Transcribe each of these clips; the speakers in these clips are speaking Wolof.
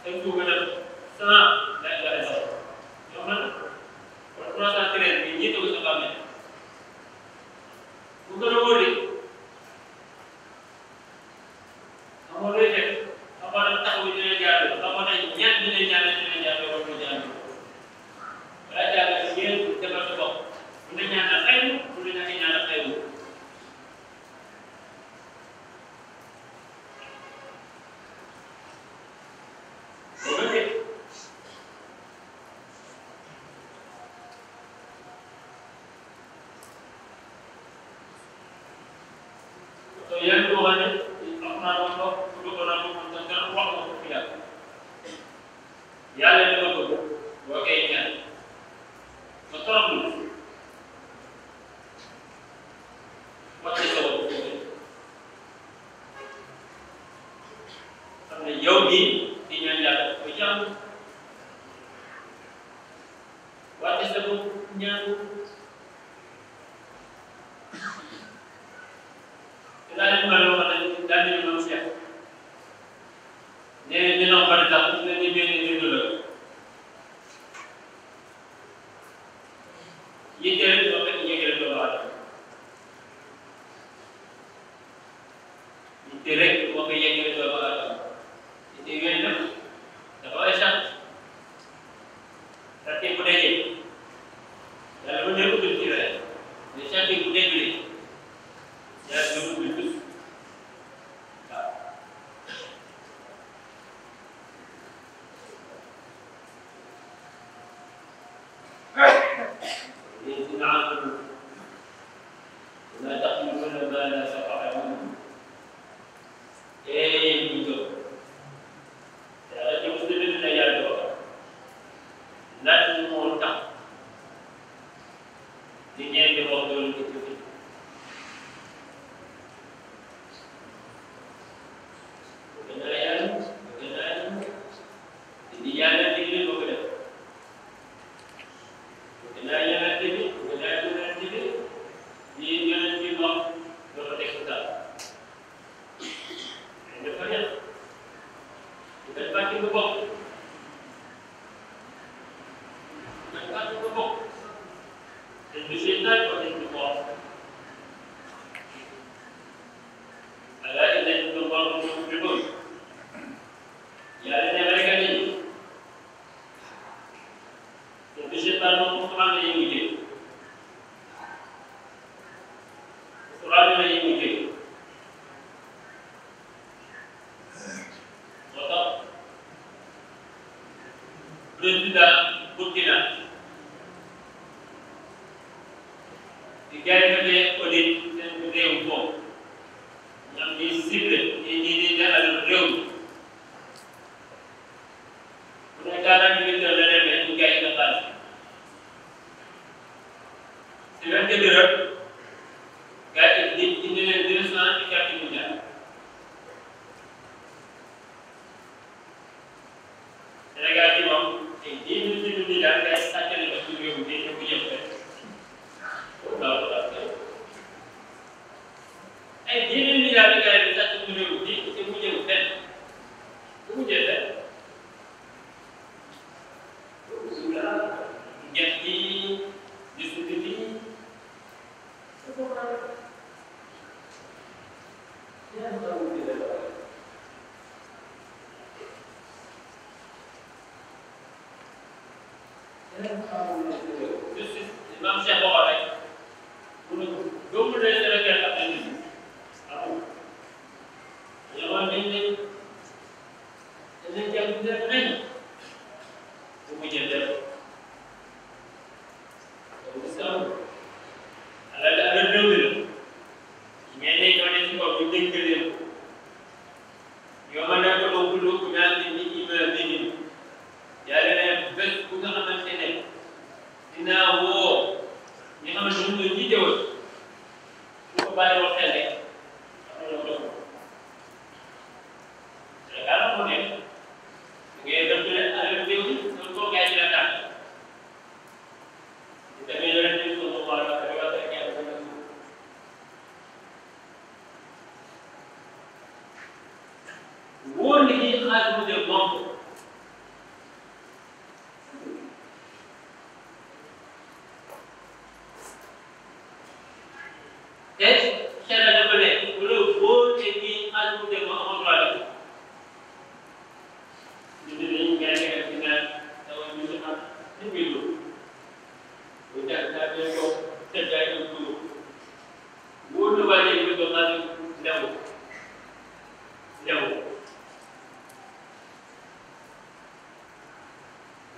dañ ko gën a 100 day joxe sa yow man kon 313 bi ñii tegu sa bàmmeel bu gën a wóoree amoo looy fekk amoo nag taxaw ñu leen jaarale amoo nag ñeent ñu leen ñaanal ñu leen jaarale wala ñu jaarale balaa jaarale ngeen defal sa bopp bu ne ñaanal xayma bu ne ñàkk ñaanal xayma yan ko xam ne am naa doon wax bu ko naan moom da nga wax ko fi yàlla li nga bëgg boo koy ñaan ba toroxlu wàcce sa bopp xam ne yow bii di ñaan yàlla ko jàmm wàcce sa bopp ñaan daal di mën a wax daal di mën a seet nee nañ dina bari tax ñu ne nii benn réseau la yitteel yoo xam ne yëgale doomu aadama yitteel rek moo koy yëgale doomu aadama yitteel yooyu nag dafa ay sax sàtte bu dajee yàlla mën na ko dund ci weer mais sàtte bu dajee yàlla mën na ko dund ولا تقتلون ما لا تفعلون بيجو يا مسلمين يا دو لا تموت دنيا دي وقتول كتير وكنا دنيا دي بقول وكنا يا دي di yonent bi moom dafa teg sa dafa yàq dafa bàcc bu bokk dafa bàcc bu bokk dañ du seetaan ko dañ du xool ala dañ du xool mu du bëgg yàlla ne rek a nit dañ du seetaan moom mu xamal ne yëngu jël Quran la ñuy mujjee moo tax président Burkina di jaay audit seen réew foofu ñoom ñuy ciblé ñi di defal réew mi bu ne daanaka ñu ngi doon leneen mais ñu jaay nga xaalis si benn dëgg gars yi indi leen 204 milliards Sénégal bi moom ay 10 milliards gars yi sàccale ko ci réew mi te bu yëpp rek waaw ay 10 milliards gars yi sàcc ci réew mi te bu yëpp fenn bu mu jël fenn ñett yi discipline yi Imam Cheikh waxoon rek mu ne doomu day Sénégal ak ay nit amul yow dañ leen jàpp def nañ bu mu jël def bu saw ala réew mi la mais léegi ñoo ne si kaw ñu dénk leen yow ma nekk ba wulu ku ñaan ni imaam bi ni yàlla ne bés bu nga xamante ne dinaa woo ñi nga xamante ne ñoo jiite woon bu ko bàyyi wax xel rek am na loo doon Sénégal moo ne ngay dem ne alal réew mi loolu koo gars yi la tànn seera dafa ne wala boo teggi xaalis bu dem amoo droit def ñu ne dañuy gerte ci naan dawal ñu ne ah ñu ngi lu bu tax daa leen ko tëddaay ak dugub wóor na waa léegi bi ko xaalis lewu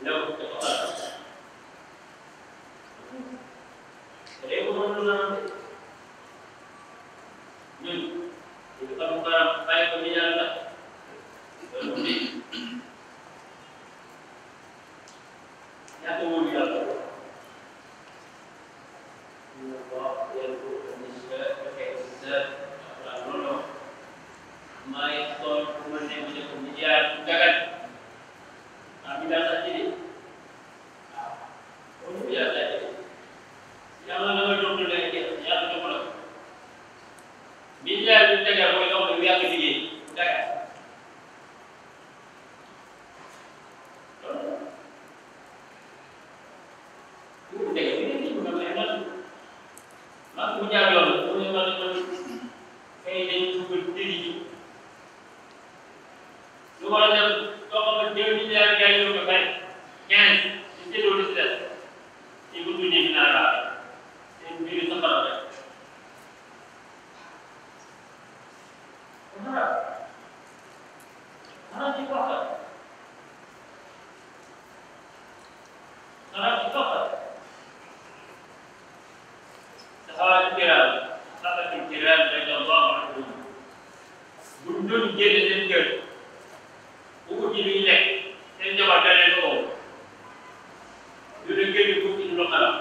lewu dafa xaalis léegi moom lu naan ñun ñu xam maanaam bàyyi ko ni yàlla loolu bi ñaata wóolu yàlla ñu wax yàlla ko ni sa fekkee sa loolu maay xool bu ma ne mu ne ko ni jaar dagat bi daal sax ci di waaw loolu yàlla yàlla na nga jox la yàlla jox la milliard bi Dakar mooy loo xam ne yàgg liggéey Dakar loolu bu dee bi nga gis nga xam ne man bu jaar yoon la bu ne man kay dañ dugal tëri ji lu war a dem loo xam ne 2 milliards gars yi ñoo ko fay 15 ci séddoo li si des ci bu tuddee dinaa raal seen mbir safara rek ci faqat ci faqat saxaaba kiram saxaaba kiram radiyallahu anhum buñ doon génne seen kër bu ko ji luy lekk seen jabar da leen ko du ne kër gi bu ci lu xalam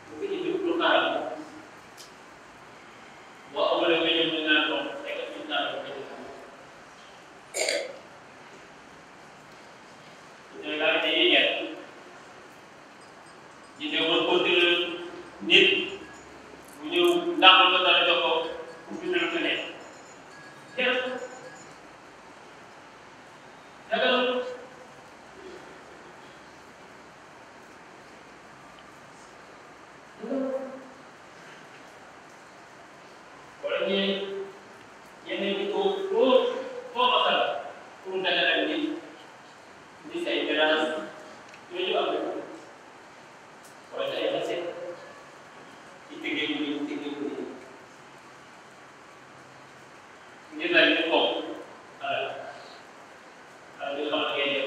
bu ko ji lu xalam boo amulee nga ñëw ñu naan ko fekk ñu naan ko ñu daal di yéegal di ne woon continuer nit mu ñëw ndàmbal ko dara jox ko mu bindal ko ne kenn dagal wala ñeneen ñi foo masal pour daganal nit di say terrasse yooyu am na wala ay xase ci tëggee mu nii tëggee mu nii ngir laaj ñu ko li nga xam ne ngay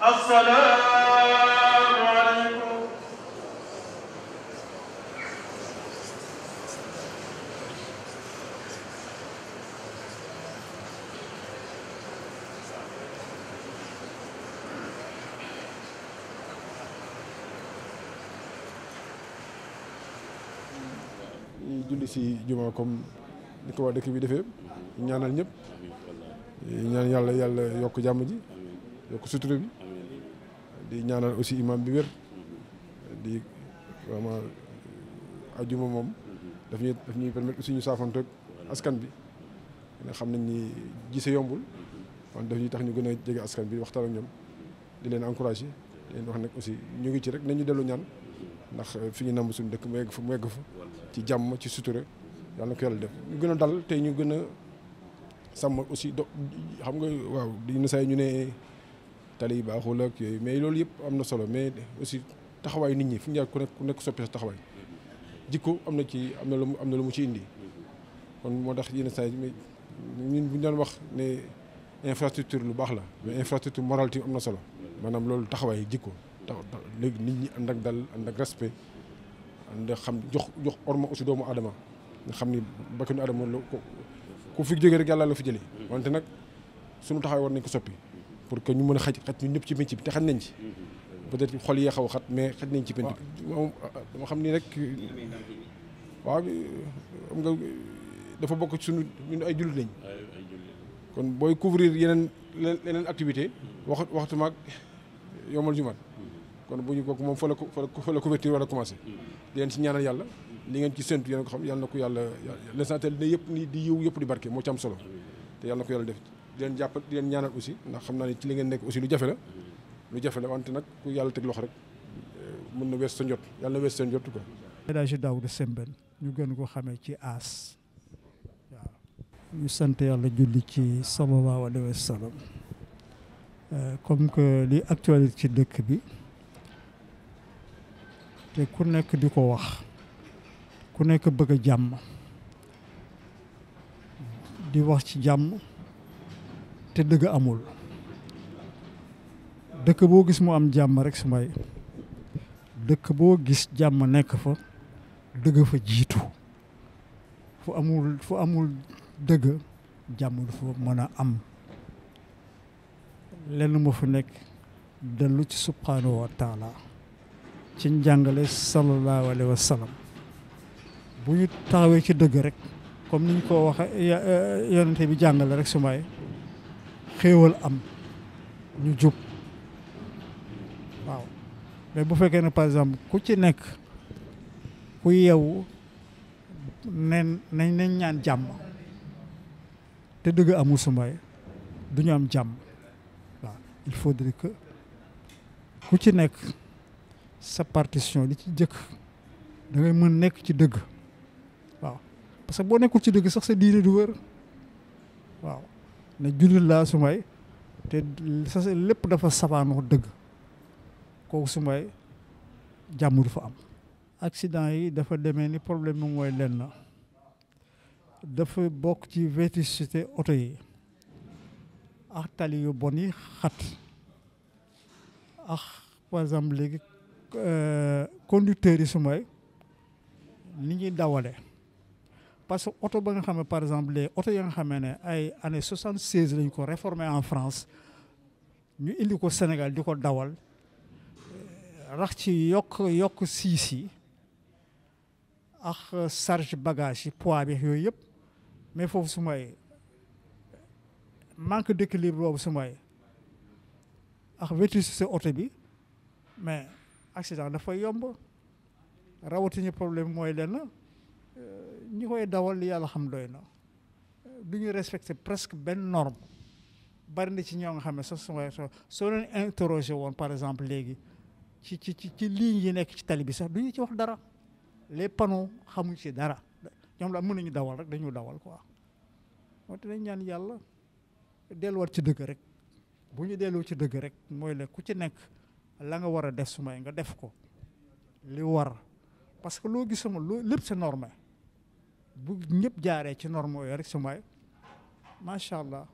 assalaamu aleykum. julli si juma comme ni ko waa dëkk bi defee ñaanal ñëpp ñaan yàlla yokk jàmm ji yokk sutura bi di ñaanal aussi imam bi wér di vraiment ajuma moom daf ñuy permettre aussi ñu saafanto ak askan bi nga xam nañ ni gise yombul wante daf ñuy tax ñu gën a jege askan bi waxtaan ak ñoom di leen encouragé di leen wax nag aussi ñu ngi ci rek nañu dellu ñaan ndax fi ñu namb suñu dëkk mu yegg fa ci jàmm ci sutura yàlla na ko yàlla def ñu gën a dal te ñu gën a sàmm aussi xam nga waaw dina say ñu ne tali yi baaxul ak yooyu mais loolu yëpp am na solo mais aussi taxawaay nit ñi fu ñu jaar ku nekk soppi sa taxawaay jikko am na lu mu ci indi kon moo tax yenn saa yi ñun bu ñu doon wax ne infrastructure lu baax la mais infrastructure moralité am na solo maanaam loolu taxawaay jikko léegi nit ñi ànd ak dal ànd ak respect ànd xam jox orma aussi doomu aadama nga xam ni bakkanu aadama la ku fi jógee rek yàlla la fi jëlee wante nag suñu taxawaay war nañ ko soppi pour que ñu mën a xaj ñun ñëpp ci penc bi te xaj nañ ci peut-être xol yee xaw a xat mais xaj nañ ci penc bi moom dama xam ni rek waaw xam nga dafa bokk ci suñu ñun ay jullit lañ kon booy couvrir yeneen activité waxtu maag yomal jumaat kon bu ñu bokk moom fa la couverture war a commencé di leen ci ñaanal yàlla li ngeen ci séntu yéen ko xam yàlla na ko yàlla l'essentiel ne yëpp ni di yiw yëpp di barke moo ci am solo te yàlla na ko yàlla def di leen jàppal di leen ñaanal aussi ndax xam naa ne ci li ngeen nekk aussi lu jafe la wante nag ku yàlla teg loxo rek mën na wees sa njot yàlla na wees sa njot quoi. El Hadji Daouda Sembène ñu gën ko xamee ci As waaw ñu sant yàlla julli ci sallallahu alayhi wa sallam comme que li actualité ci dëkk bi te ku nekk di ko wax ku nekk bëgg a jàmm di wax ci jàmm te dëgg amul dëkk boo gis mu am jàmm rek su may dëkk boo gis jàmm nekk fa dëgg fa jiitu fu amul dëgg jàmm du fa mën a am lenn moo fa nekk dellu ci subhanahu wa taala ci njàngale sallallahu alayhi wa sallam bu ñu taxawee ci dëgg rek comme ni ñu ko waxee yonente bi jàngale rek su may xéewal am ñu jub waaw mais bu fekkee ne par exemple ku ci nekk ku yeewu nañ ñaan jàmm te dëgg amul su may du ñu am jàmm waaw il faudrait que ku ci nekk sa partition li ci jëkk da ngay mën nekk ci dëgg waaw parce que boo nekkul ci dëgg sax sa diine du wër waaw ne jullit laa su may te sa lépp dafa safaanoo dëgg kooku su may jàmm du fa am. accident yi dafa demee ni problème bi mooy lenn na dafa bokk ci vétusté oto yi ak tali yu bon yi xat ak par exemple léegi conducteurs yi su may ni ñuy dawale parce que oto ba nga xam ne par exemple les oto ya nga xamee ne ay année 76 lañ ko réformé en France ñu indi ko Sénégal di ko dawal rax ci yokk siis yi ak charge bagage yi poids bi yooyu yëpp mais foofu su may manque d'équilibre boobu su may ak vétusté oto bi mais accident dafay yomb rawatuñu problème mooy lenn ñi koy dawal li yàlla xam doy na du ñu respecté presque benn norme bari na ci ñoo nga xam ne soo leen interrogé woon par exemple léegi ci ligne yi nekk ci tali bi sax du ñu ci wax dara les panneaux xamuñ ci dara ñoom la mën nañu dawal rek dañu dawal quoi moo tax dañ ñaan yàlla delluwaat ci dëgg rek bu ñu dellu ci dëgg rek mooy la ku ci nekk la nga war a def su may nga def ko li war parce que loo gisuma lépp c'est normé bu ñëpp jaaree ci norme yooyu rek su may macha allah